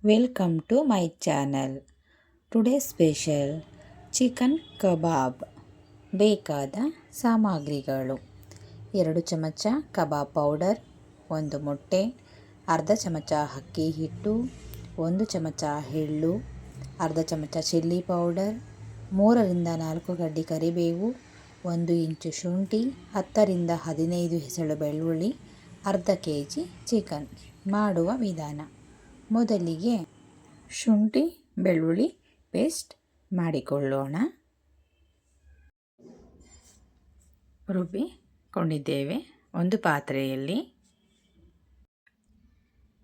Welcome to my channel. Today special chicken kebab. ಬೇಕಾದ ಸಾಮಗ್ರಿಗಳು: 2 ಚಮಚ ಕಬಾಬ್ ಪೌಡರ್, 1 ಮೊಟ್ಟೆ, ಅರ್ಧ ಚಮಚ ಅಕ್ಕಿ ಹಿಟ್ಟು, 1 ಚಮಚ ಎಳ್ಳು, ಅರ್ಧ ಚಮಚ ಚಿಲ್ಲಿ ಪೌಡರ್, 3ರಿಂದ 4 ಗಡ್ಡೆ ಕರಿಬೇವು, 1 ಇಂಚು ಶುಂಠಿ, 10ರಿಂದ 15 ಹೆಸಳು ಬೆಳ್ಳುಳ್ಳಿ, ಅರ್ಧ kg ಚಿಕನ್. ಮಾಡುವ ವಿಧಾನ: ಮೊದಲಿಗೆ ಶುಂಠಿ ಬೆಳ್ಳುಳ್ಳಿ ಪೇಸ್ಟ್ ಮಾಡಿಕೊಳ್ಳೋಣ. ರುಬ್ಬಿಕೊಂಡಿದ್ದೇವೆ. ಒಂದು ಪಾತ್ರೆಯಲ್ಲಿ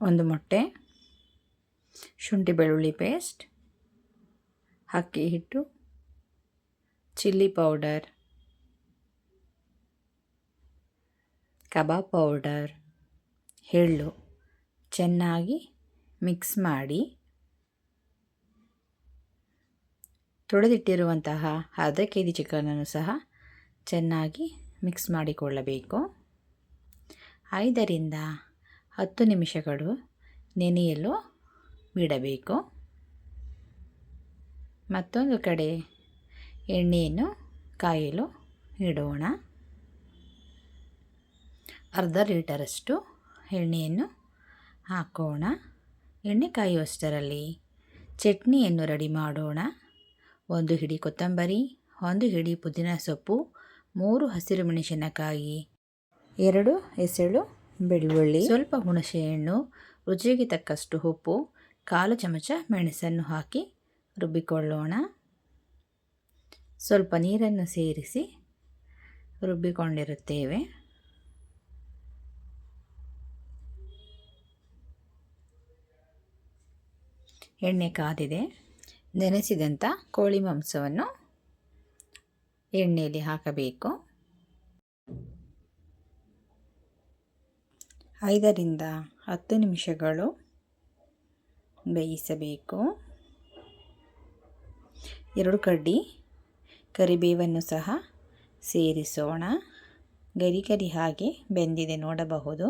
1 ಮೊಟ್ಟೆ, ಶುಂಠಿ ಬೆಳ್ಳುಳ್ಳಿ ಪೇಸ್ಟ್, ಅಕ್ಕಿ ಹಿಟ್ಟು, ಚಿಲ್ಲಿ ಪೌಡರ್, ಕಬಾಬ್ ಪೌಡರ್, ಎಳ್ಳು ಚೆನ್ನಾಗಿ ಮಿಕ್ಸ್ ಮಾಡಿ ತೊಳೆದಿಟ್ಟಿರುವಂತಹ ಅರ್ಧ kg ಚಿಕನನ್ನು ಸಹ ಚೆನ್ನಾಗಿ ಮಿಕ್ಸ್ ಮಾಡಿಕೊಳ್ಳಬೇಕು. 5ರಿಂದ 10 ನಿಮಿಷಗಳು ನೆನೆಯಲು ಬಿಡಬೇಕು. ಮತ್ತೊಂದು ಕಡೆ ಎಣ್ಣೆಯನ್ನು ಕಾಯಲು ಇಡೋಣ. ಅರ್ಧ ಲೀಟರಷ್ಟು ಎಣ್ಣೆಯನ್ನು ಹಾಕೋಣ. ಎಣ್ಣೆ ಕಾಯುವಷ್ಟರಲ್ಲಿ ಚಟ್ನಿಯನ್ನು ರೆಡಿ ಮಾಡೋಣ. 1 ಹಿಡಿ ಕೊತ್ತಂಬರಿ, 1 ಹಿಡಿ ಪುದೀನ ಸೊಪ್ಪು, 3 ಹಸಿರು ಮೆಣಸಿನಕಾಯಿ, 2 ಹೆಸಳು ಬೆಳ್ಳುಳ್ಳಿ, ಸ್ವಲ್ಪ ಹುಣಸೆಹಣ್ಣು, ರುಚಿಗೆ ತಕ್ಕಷ್ಟು ಉಪ್ಪು, 1/4 ಚಮಚ ಮೆಣಸನ್ನು ಹಾಕಿ ರುಬ್ಬಿಕೊಳ್ಳೋಣ. ಸ್ವಲ್ಪ ನೀರನ್ನು ಸೇರಿಸಿ ರುಬ್ಬಿಕೊಂಡಿರುತ್ತೇವೆ. ಎಣ್ಣೆ ಕಾದಿದೆ. ನೆನೆಸಿದಂಥ ಕೋಳಿ ಮಾಂಸವನ್ನು ಎಣ್ಣೆಯಲ್ಲಿ ಹಾಕಬೇಕು. 5ರಿಂದ 10 ನಿಮಿಷಗಳು ಬೇಯಿಸಬೇಕು. 2 ಕಡ್ಡಿ ಕರಿಬೇವನ್ನು ಸಹ ಸೇರಿಸೋಣ. ಗರಿ ಹಾಗೆ ಬೆಂದಿದೆ ನೋಡಬಹುದು.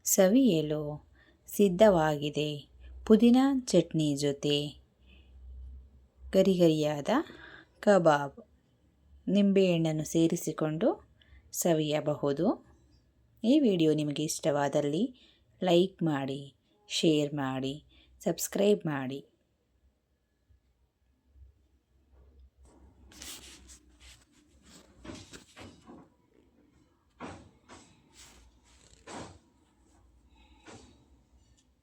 ಸವಿಯಲು ಸಿದ್ಧವಾಗಿದೆ. ಪುದೀನ ಚಟ್ನಿ ಜೊತೆ ಗರಿಯಾದ ಕಬಾಬ್. ನಿಂಬೆಹಣ್ಣನ್ನು ಸೇರಿಸಿಕೊಂಡು ಸವಿಯಬಹುದು. ಈ ವಿಡಿಯೋ ನಿಮಗೆ ಇಷ್ಟವಾದಲ್ಲಿ ಲೈಕ್ ಮಾಡಿ, ಶೇರ್ ಮಾಡಿ, ಸಬ್ಸ್ಕ್ರೈಬ್ ಮಾಡಿ.